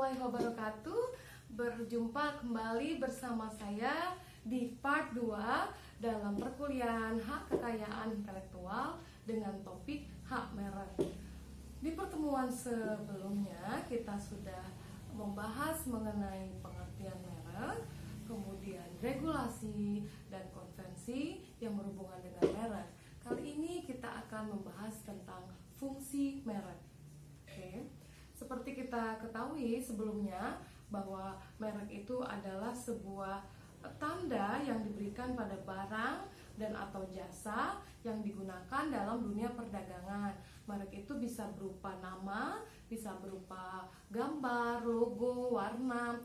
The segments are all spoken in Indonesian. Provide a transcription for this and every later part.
warahmatullahi wabarakatuh. Berjumpa kembali bersama saya di part 2 dalam perkuliahan hak kekayaan intelektual dengan topik hak merek. Di pertemuan sebelumnya kita sudah membahas mengenai pengertian merek, kemudian regulasi dan konvensi yang berhubungan dengan merek. Kali ini kita akan membahas tentang fungsi merek. Oke. Seperti kita ketahui sebelumnya bahwa merek itu adalah sebuah tanda yang diberikan pada barang dan atau jasa yang digunakan dalam dunia perdagangan. Merek itu bisa berupa nama, bisa berupa gambar, logo, warna,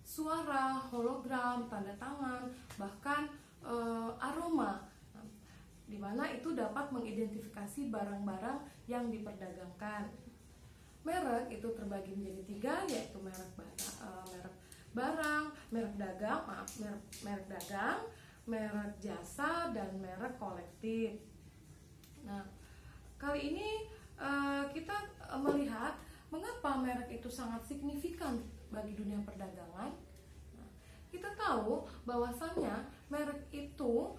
suara, hologram, tanda tangan, bahkan aroma, di mana itu dapat mengidentifikasi barang-barang yang diperdagangkan. Merek itu terbagi menjadi 3, yaitu merek barang, merek dagang, merek jasa, dan merek kolektif. Nah, kali ini kita melihat mengapa merek itu sangat signifikan bagi dunia perdagangan. Nah, kita tahu bahwasannya merek itu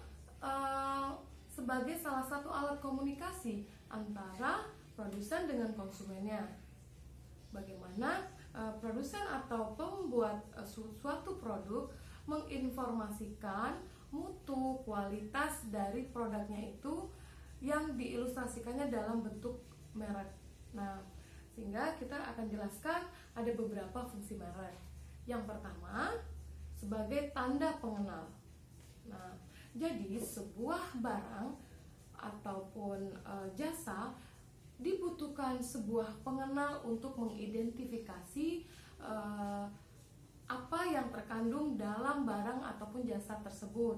sebagai salah satu alat komunikasi antara produsen dengan konsumennya. Bagaimana produsen atau pembuat suatu produk menginformasikan mutu, kualitas dari produknya itu yang diilustrasikannya dalam bentuk merek. Nah, sehingga kita akan jelaskan ada beberapa fungsi merek. Yang pertama, sebagai tanda pengenal. Nah, jadi sebuah barang ataupun jasa dibutuhkan sebuah pengenal untuk mengidentifikasi apa yang terkandung dalam barang ataupun jasa tersebut.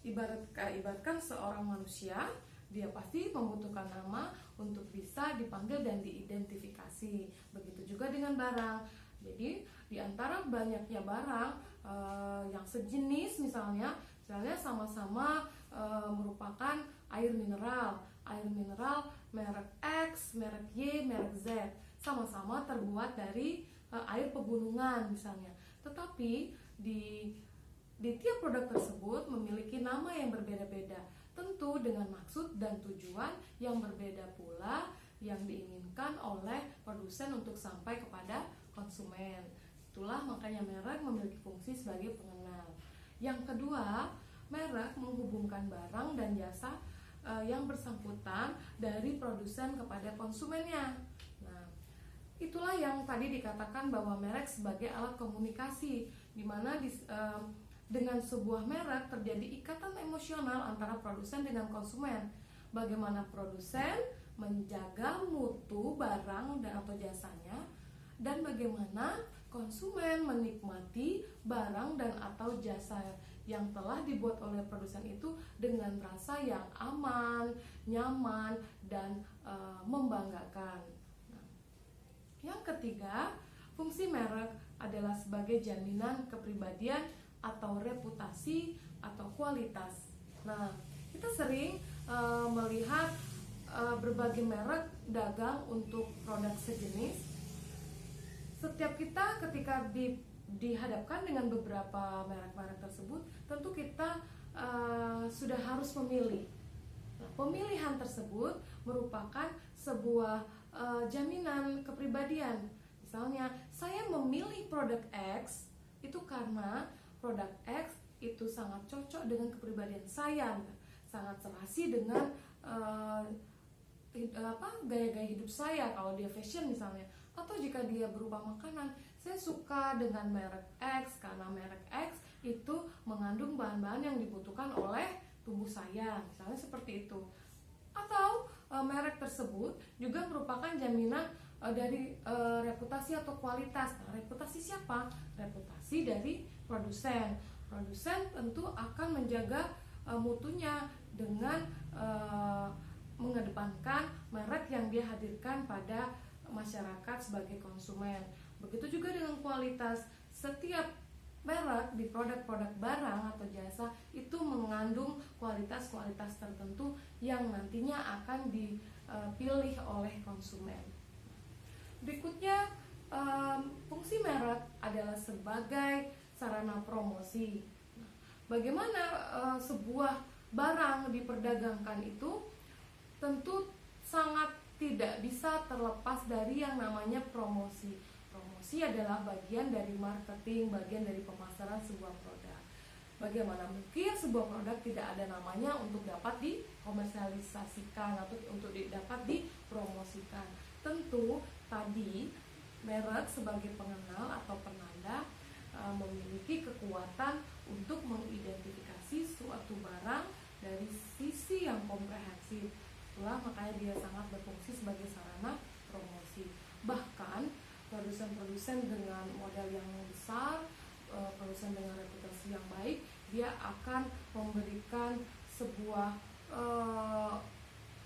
Ibaratkan seorang manusia, dia pasti membutuhkan nama untuk bisa dipanggil dan diidentifikasi. Begitu juga dengan barang. Jadi di antara banyaknya barang yang sejenis misalnya sama-sama merupakan air mineral merek X, merek Y, merek Z, sama-sama terbuat dari air pegunungan misalnya. Tetapi di tiap produk tersebut memiliki nama yang berbeda-beda, tentu dengan maksud dan tujuan yang berbeda pula yang diinginkan oleh produsen untuk sampai kepada konsumen. Itulah makanya merek memiliki fungsi sebagai pengenal. Yang kedua, merek menghubungkan barang dan jasa yang bersangkutan dari produsen kepada konsumennya. Nah, itulah yang tadi dikatakan bahwa merek sebagai alat komunikasi, di mana dengan sebuah merek terjadi ikatan emosional antara produsen dengan konsumen. Bagaimana produsen menjaga mutu barang dan atau jasanya, dan bagaimana konsumen menikmati barang dan atau jasa yang telah dibuat oleh produsen itu dengan rasa yang aman, nyaman, dan membanggakan. Nah, yang ketiga, fungsi merek adalah sebagai jaminan kepribadian atau reputasi atau kualitas. Nah, kita sering melihat berbagai merek dagang untuk produk sejenis. Setiap kita ketika dihadapkan dengan beberapa merek-merek tersebut, tentu kita sudah harus memilih. Nah, pemilihan tersebut merupakan sebuah jaminan kepribadian. Misalnya, saya memilih produk X itu karena produk X itu sangat cocok dengan kepribadian saya, sangat serasi dengan gaya-gaya hidup saya kalau dia fashion misalnya, atau jika dia berupa makanan, saya suka dengan merek X karena merek X itu mengandung bahan-bahan yang dibutuhkan oleh tubuh saya, misalnya seperti itu. Atau merek tersebut juga merupakan jaminan dari reputasi atau kualitas. Nah, reputasi siapa? Reputasi dari produsen. Produsen tentu akan menjaga mutunya dengan mengedepankan merek yang dia hadirkan pada masyarakat sebagai konsumen. Begitu juga dengan kualitas. Setiap merek di produk-produk barang atau jasa itu mengandung kualitas-kualitas tertentu yang nantinya akan dipilih oleh konsumen. Berikutnya fungsi merek adalah sebagai sarana promosi. Nah, bagaimana sebuah barang diperdagangkan itu tentu sangat tidak bisa terlepas dari yang namanya promosi. Promosi adalah bagian dari marketing, bagian dari pemasaran sebuah produk. Bagaimana mungkin sebuah produk tidak ada namanya untuk dapat dikomersialisasikan atau untuk dapat dipromosikan? Tentu tadi merek sebagai pengenal atau penanda memiliki kekuatan untuk mengidentifikasi suatu barang dari sisi yang komprehensif. Itulah makanya dia sangat berfungsi sebagai sarana promosi. Bahkan produsen-produsen dengan modal yang besar, produsen dengan reputasi yang baik, dia akan memberikan sebuah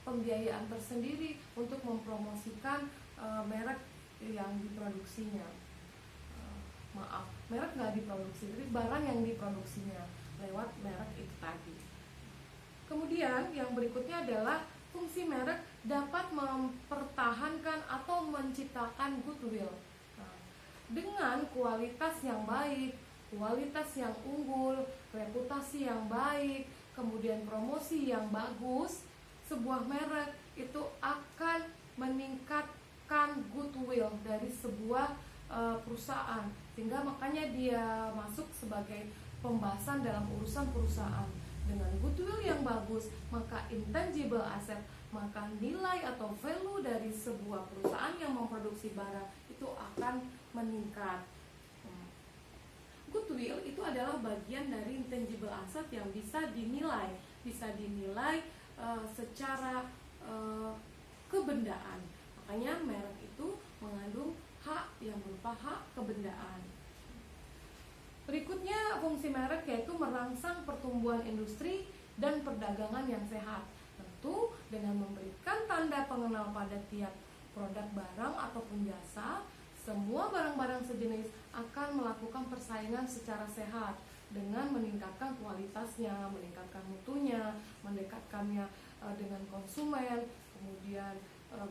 pembiayaan tersendiri untuk mempromosikan merek yang diproduksinya. Merek nggak diproduksi, tapi barang yang diproduksinya lewat merek itu tadi. Kemudian yang berikutnya adalah fungsi merek dapat mempertahankan atau menciptakan goodwill. Nah, dengan kualitas yang baik, kualitas yang unggul, reputasi yang baik, kemudian promosi yang bagus, sebuah merek itu akan meningkatkan goodwill dari sebuah perusahaan, sehingga makanya dia masuk sebagai pembahasan dalam urusan perusahaan. Dengan goodwill yang bagus, maka intangible asset, maka nilai atau value dari sebuah perusahaan yang memproduksi barang itu akan meningkat. Goodwill itu adalah bagian dari intangible asset yang bisa dinilai secara kebendaan. Makanya merek itu mengandung hak yang berupa hak kebendaan. Berikutnya fungsi merek yaitu merangsang pertumbuhan industri dan perdagangan yang sehat. Tentu dengan memberikan tanda pengenal pada tiap produk barang ataupun jasa, semua barang-barang sejenis akan melakukan persaingan secara sehat dengan meningkatkan kualitasnya, meningkatkan mutunya, mendekatkannya dengan konsumen. Kemudian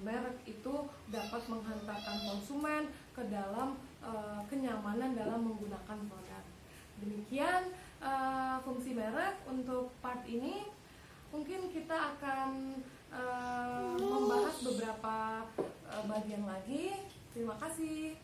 merek itu dapat menghantarkan konsumen ke dalam kenyamanan dalam menggunakan produk. Demikian fungsi merek untuk part ini. Mungkin kita akan membahas beberapa bagian lagi. Terima kasih.